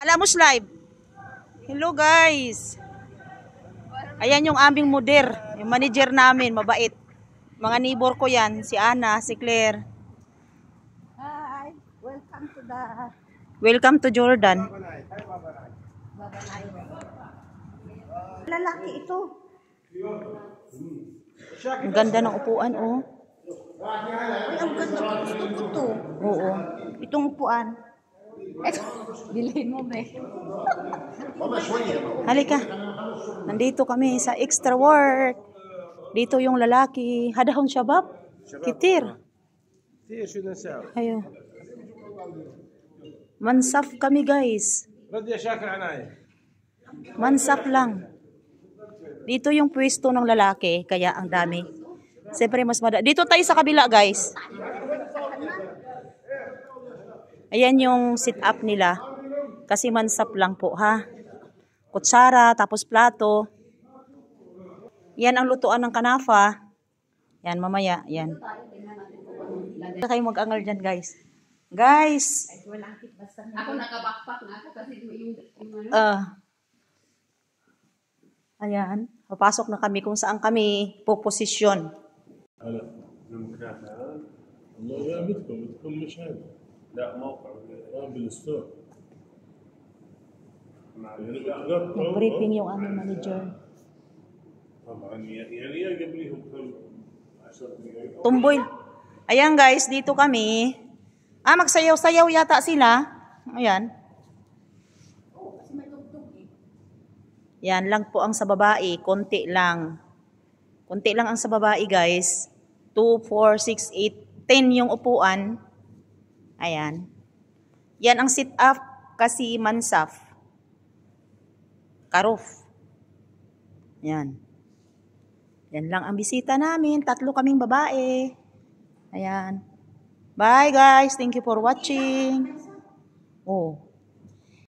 Alamos live. Hello guys. Ayan yung aming moder, yung manager namin, mabait. Mga neighbor ko yan, si Ana, si Claire. Hi, Welcome to Jordan. lalaki ito. Ang ganda ng upuan, oh. Ay, ang ganda. Gusto ko to. Oo. Itong upuan. Eto, bilhin mo, be. Halika. Nandito kami sa extra work. Dito yung lalaki. Hadahon shabab. Kitir. Ayo. Mansaf kami guys. Mansaf lang. Dito yung pwesto ng lalaki. Kaya ang dami. Siyempre mas madami. Dito tayo sa kabila guys. Ayan yung sit up nila. Kasi mansap lang po ha. Kutsara, tapos plato. Yan ang lutuan ng kanafa. Yan mamaya. Yan. Kayo mag-angal dyan guys. Guys. Ako naka-backpack na ako kasi yung Ayan. Papasok na kami kung saan kami puposisyon. لا بدكم مش هذا لا موقع بالستور Nag-briefing yung aming manager. طبعا يعني قبليهم كم 10 دقائق Tumboy. Ayan guys, dito kami. Magsayaw-sayaw yata sila. Ayan. Yan lang po ang sa babae. Konti lang. Konti lang ang sa babae guys. 2, 4, 6, 8, 10 yung upuan. Ayan. Yan ang sit up kasi mansaf. Karof. Yan. Yan lang ang bisita namin. 3 kaming babae. Ayan. Bye guys. Thank you for watching. Oh.